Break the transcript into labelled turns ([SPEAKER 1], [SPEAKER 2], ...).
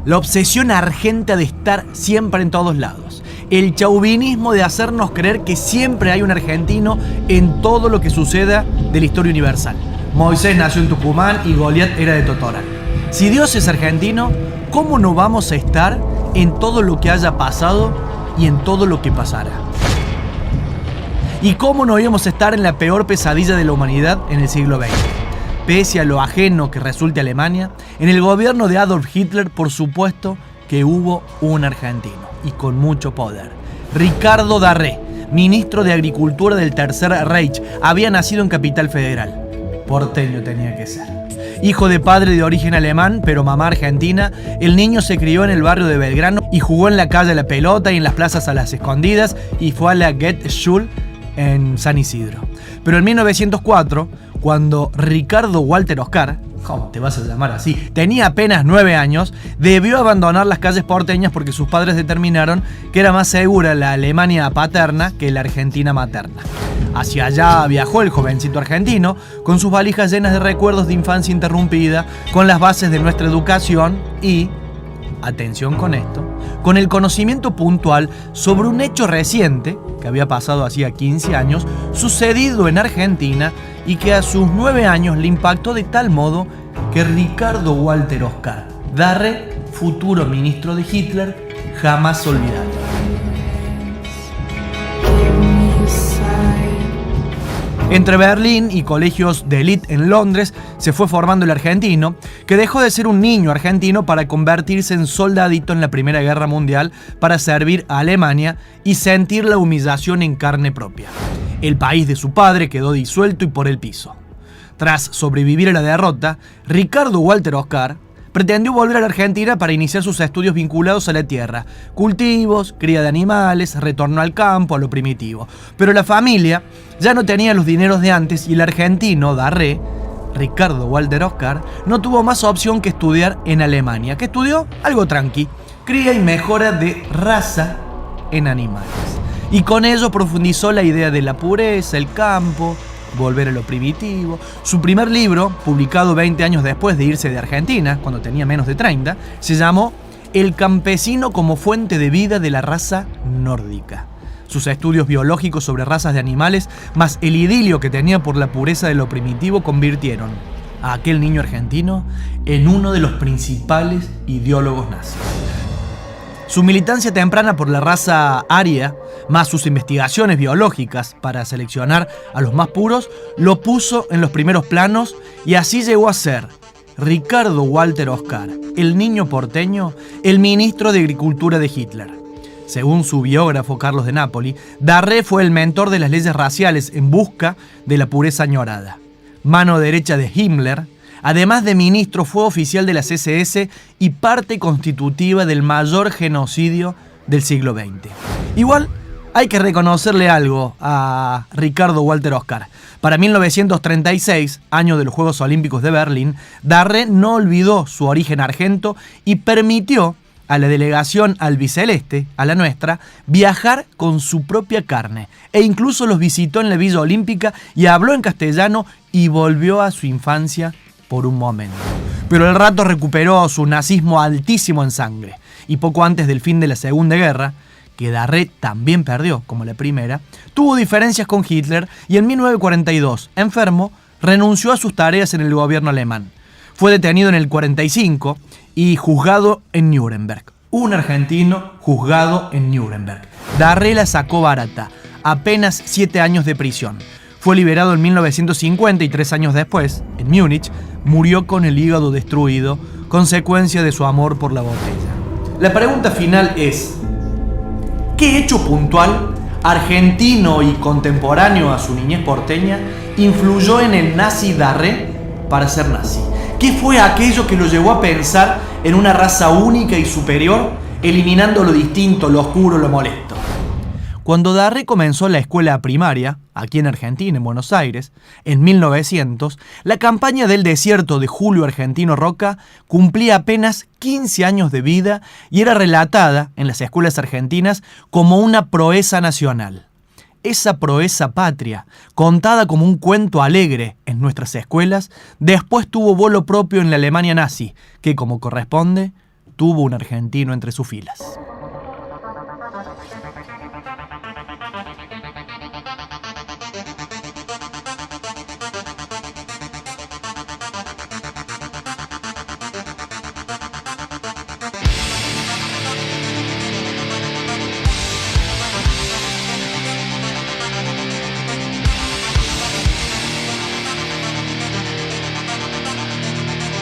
[SPEAKER 1] La obsesión argenta de estar siempre en todos lados. El chauvinismo de hacernos creer que siempre hay un argentino en todo lo que suceda de la historia universal. Moisés nació en Tucumán y Goliat era de Totoral. Si Dios es argentino, ¿cómo no vamos a estar en todo lo que haya pasado y en todo lo que pasará? ¿Y cómo no íbamos a estar en la peor pesadilla de la humanidad en el siglo XX? Pese a lo ajeno que resulte Alemania, en el gobierno de Adolf Hitler, por supuesto que hubo un argentino, y con mucho poder. Ricardo Darré, ministro de Agricultura del Tercer Reich, había nacido en Capital Federal. Porteño tenía que ser. Hijo de padre de origen alemán, pero mamá argentina, el niño se crió en el barrio de Belgrano y jugó en la calle a la pelota y en las plazas a las escondidas y fue a la Goethe-Schule en San Isidro. Pero en 1904, cuando Ricardo Walter Oscar, ¿cómo te vas a llamar así?, tenía apenas 9 años, debió abandonar las calles porteñas porque sus padres determinaron que era más segura la Alemania paterna que la Argentina materna. Hacia allá viajó el jovencito argentino, con sus valijas llenas de recuerdos de infancia interrumpida, con las bases de nuestra educación y, atención con esto, con el conocimiento puntual sobre un hecho reciente, que había pasado hacía 15 años, sucedido en Argentina y que a sus 9 años le impactó de tal modo que Ricardo Walter Oscar Darré, futuro ministro de Hitler, jamás olvidará. Entre Berlín y colegios de élite en Londres se fue formando el argentino, que dejó de ser un niño argentino para convertirse en soldadito en la Primera Guerra Mundial para servir a Alemania y sentir la humillación en carne propia. El país de su padre quedó disuelto y por el piso. Tras sobrevivir a la derrota, Ricardo Walter Oscar pretendió volver a la Argentina para iniciar sus estudios vinculados a la tierra, cultivos, cría de animales, retorno al campo, a lo primitivo. Pero la familia ya no tenía los dineros de antes y el argentino Darré, Ricardo Walter Oscar, no tuvo más opción que estudiar en Alemania. ¿Qué estudió? Algo tranqui, cría y mejora de raza en animales. Y con ello profundizó la idea de la pureza, el campo, volver a lo primitivo. Su primer libro, publicado 20 años después de irse de Argentina, cuando tenía menos de 30, se llamó El campesino como fuente de vida de la raza nórdica. Sus estudios biológicos sobre razas de animales, más el idilio que tenía por la pureza de lo primitivo, convirtieron a aquel niño argentino en uno de los principales ideólogos nazis. Su militancia temprana por la raza aria, más sus investigaciones biológicas para seleccionar a los más puros, lo puso en los primeros planos y así llegó a ser Ricardo Walter Oscar, el niño porteño, el ministro de Agricultura de Hitler. Según su biógrafo Carlos de Napoli, Darré fue el mentor de las leyes raciales en busca de la pureza añorada. Mano derecha de Himmler, además de ministro, fue oficial de las SS y parte constitutiva del mayor genocidio del siglo XX. Igual, hay que reconocerle algo a Ricardo Walter Oscar. Para 1936, año de los Juegos Olímpicos de Berlín, Darré no olvidó su origen argento y permitió a la delegación albiceleste, a la nuestra, viajar con su propia carne. E incluso los visitó en la Villa Olímpica y habló en castellano y volvió a su infancia por un momento. Pero al rato recuperó su nazismo altísimo en sangre. Y poco antes del fin de la Segunda Guerra, que Darré también perdió, como la primera, tuvo diferencias con Hitler y en 1942, enfermo, renunció a sus tareas en el gobierno alemán. Fue detenido en el 45 y juzgado en Nuremberg. Un argentino juzgado en Nuremberg. Darré la sacó barata, apenas 7 años de prisión. Fue liberado en 1950 y 3 años después, en Múnich, murió con el hígado destruido, consecuencia de su amor por la botella. La pregunta final es: ¿qué hecho puntual, argentino y contemporáneo a su niñez porteña, influyó en el nazi Darré para ser nazi? ¿Qué fue aquello que lo llevó a pensar en una raza única y superior, eliminando lo distinto, lo oscuro, lo molesto? Cuando Darré comenzó la escuela primaria, aquí en Argentina, en Buenos Aires, en 1900, la campaña del desierto de Julio Argentino Roca cumplía apenas 15 años de vida y era relatada en las escuelas argentinas como una proeza nacional. Esa proeza patria, contada como un cuento alegre en nuestras escuelas, después tuvo vuelo propio en la Alemania nazi, que, como corresponde, tuvo un argentino entre sus filas.